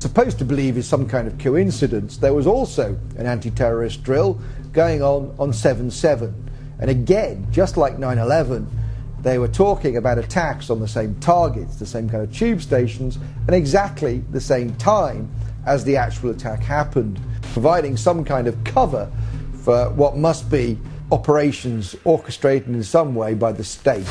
supposed to believe is some kind of coincidence, there was also an anti-terrorist drill going on 7/7. And again, just like 9/11, they were talking about attacks on the same targets, the same kind of tube stations, and exactly the same time as the actual attack happened, providing some kind of cover for what must be operations orchestrated in some way by the state.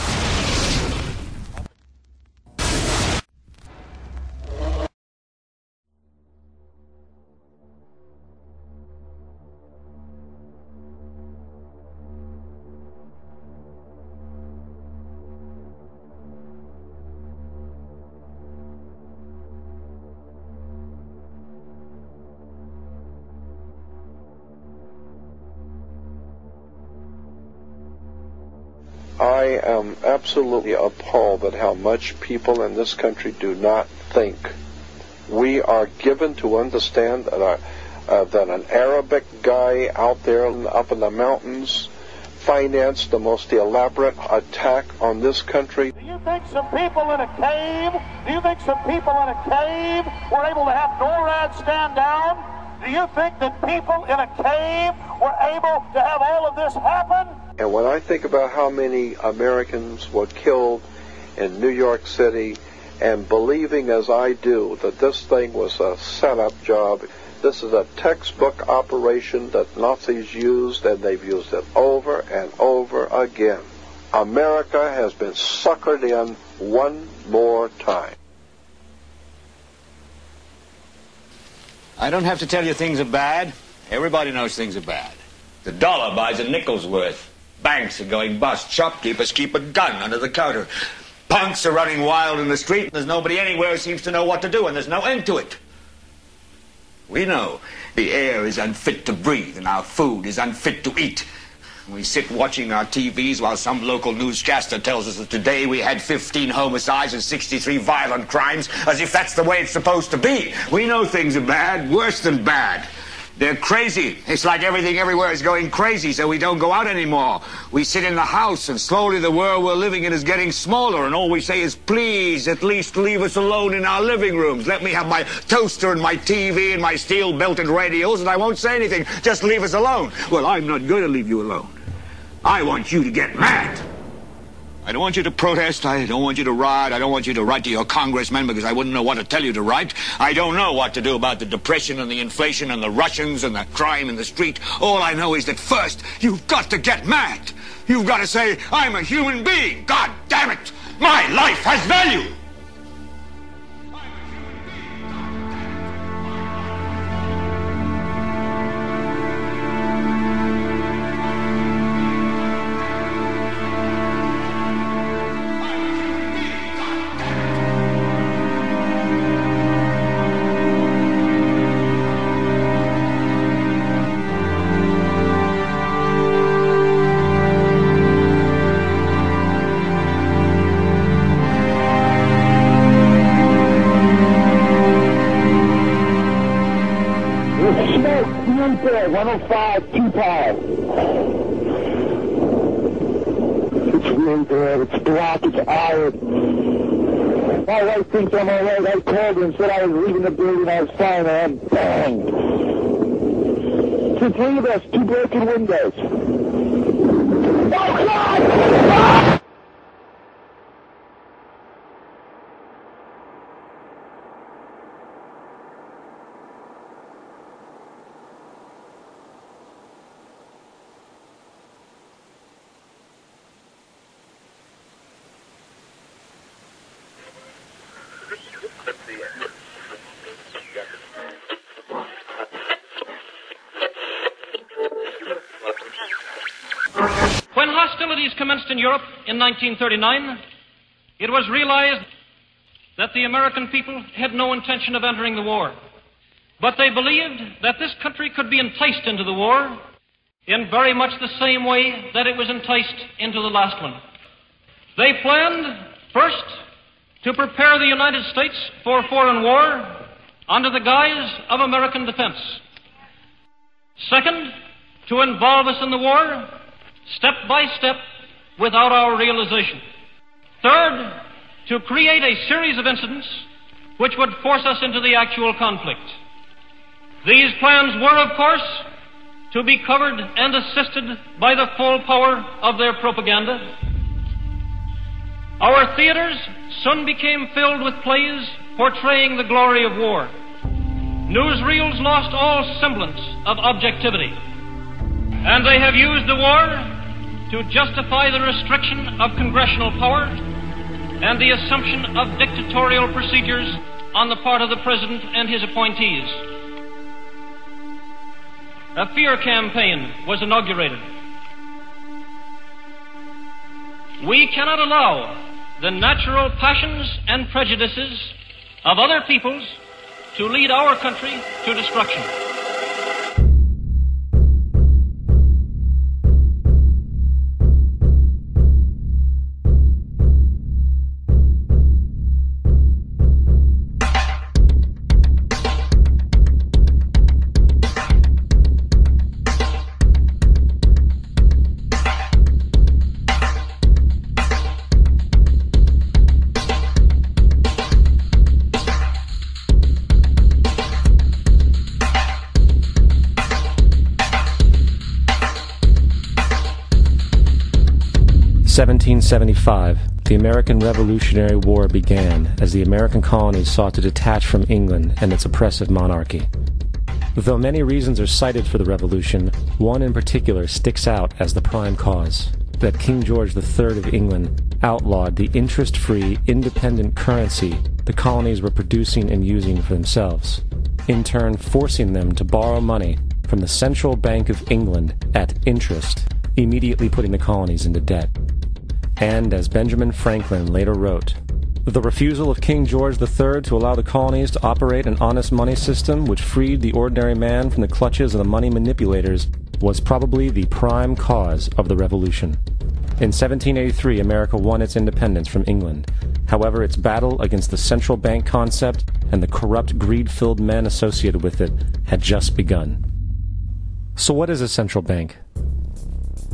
I am absolutely appalled at how much people in this country do not think. We are given to understand that, that an Arabic guy out there up in the mountains financed the most elaborate attack on this country. Do you think some people in a cave, were able to have NORAD stand down? Do you think that people in a cave were able to have all of this happen? And when I think about how many Americans were killed in New York City, and believing as I do that this thing was a setup job, this is a textbook operation that Nazis used, and they've used it over and over again. America has been suckered in one more time. I don't have to tell you things are bad. Everybody knows things are bad. The dollar buys a nickel's worth. Banks are going bust. Shopkeepers keep a gun under the counter. Punks are running wild in the street. There's nobody anywhere who seems to know what to do, and there's no end to it. We know the air is unfit to breathe, and our food is unfit to eat. We sit watching our TVs while some local newscaster tells us that today we had 15 homicides and 63 violent crimes, as if that's the way it's supposed to be. We know things are bad, worse than bad. They're crazy. It's like everything everywhere is going crazy, so we don't go out anymore. We sit in the house, and slowly the world we're living in is getting smaller, and all we say is, please, at least leave us alone in our living rooms. Let me have my toaster and my TV and my steel-belted radios, and I won't say anything. Just leave us alone. Well, I'm not going to leave you alone. I want you to get mad. I don't want you to protest. I don't want you to riot. I don't want you to write to your congressmen because I wouldn't know what to tell you to write. I don't know what to do about the depression and the inflation and the Russians and the crime in the street. All I know is that first, you've got to get mad. You've got to say, I'm a human being. God damn it. My life has value. There, 105, 2 pounds. It's really bad. It's black. It's iron. My wife thinks I'm all right. I called her and said I was leaving the building. I was fine, and I'm banged. It's the 3 of us, 2 broken windows. Oh, God! Ah! When hostilities commenced in Europe in 1939, it was realized that the American people had no intention of entering the war. But they believed that this country could be enticed into the war in very much the same way that it was enticed into the last one. They planned, first, to prepare the United States for foreign war under the guise of American defense. Second, to involve us in the war step by step without our realization. Third, to create a series of incidents which would force us into the actual conflict. These plans were, of course, to be covered and assisted by the full power of their propaganda. Our theaters soon became filled with plays portraying the glory of war. Newsreels lost all semblance of objectivity, and they have used the war to justify the restriction of congressional power and the assumption of dictatorial procedures on the part of the President and his appointees. A fear campaign was inaugurated. We cannot allow the natural passions and prejudices of other peoples to lead our country to destruction. The American Revolutionary War began as the American colonies sought to detach from England and its oppressive monarchy. Though many reasons are cited for the revolution, one in particular sticks out as the prime cause: that King George III of England outlawed the interest-free, independent currency the colonies were producing and using for themselves, in turn forcing them to borrow money from the Central Bank of England at interest, immediately putting the colonies into debt. And, as Benjamin Franklin later wrote, the refusal of King George III to allow the colonies to operate an honest money system which freed the ordinary man from the clutches of the money manipulators was probably the prime cause of the Revolution. In 1783, America won its independence from England. However, its battle against the central bank concept and the corrupt, greed-filled men associated with it had just begun. So what is a central bank?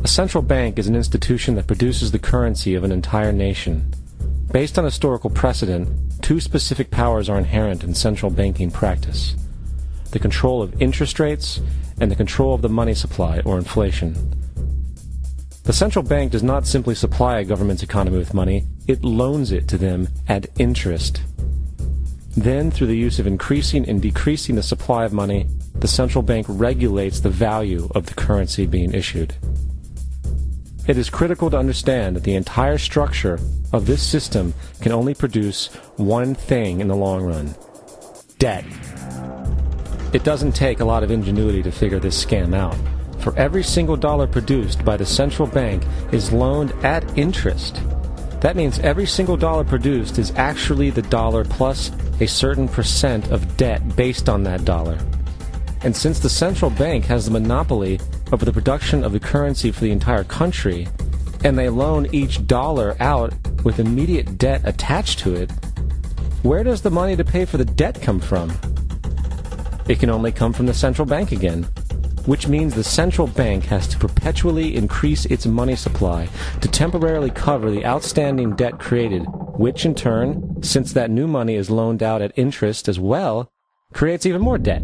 A central bank is an institution that produces the currency of an entire nation. Based on historical precedent, two specific powers are inherent in central banking practice: the control of interest rates and the control of the money supply, or inflation. The central bank does not simply supply a government's economy with money, it loans it to them at interest. Then, through the use of increasing and decreasing the supply of money, the central bank regulates the value of the currency being issued. It is critical to understand that the entire structure of this system can only produce one thing in the long run: debt. It doesn't take a lot of ingenuity to figure this scam out. For every single dollar produced by the central bank is loaned at interest. That means every single dollar produced is actually the dollar plus a certain percent of debt based on that dollar. And since the central bank has the monopoly over the production of the currency for the entire country, and they loan each dollar out with immediate debt attached to it, where does the money to pay for the debt come from? It can only come from the central bank again, which means the central bank has to perpetually increase its money supply to temporarily cover the outstanding debt created, which in turn, since that new money is loaned out at interest as well, creates even more debt.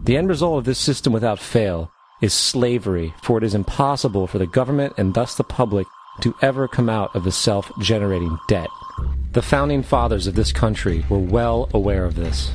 The end result of this system without fail is slavery, for it is impossible for the government and thus the public to ever come out of the self-generating debt. The founding fathers of this country were well aware of this.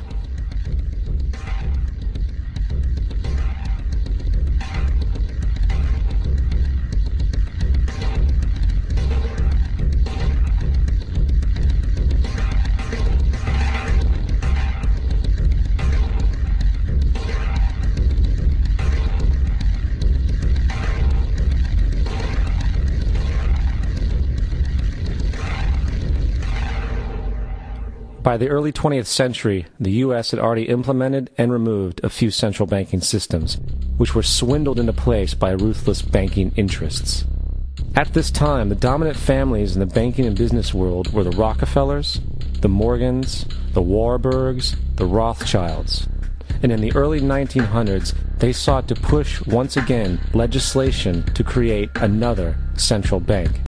By the early 20th century, the U.S. had already implemented and removed a few central banking systems, which were swindled into place by ruthless banking interests. At this time, the dominant families in the banking and business world were the Rockefellers, the Morgans, the Warburgs, the Rothschilds. And in the early 1900s, they sought to push once again legislation to create another central bank.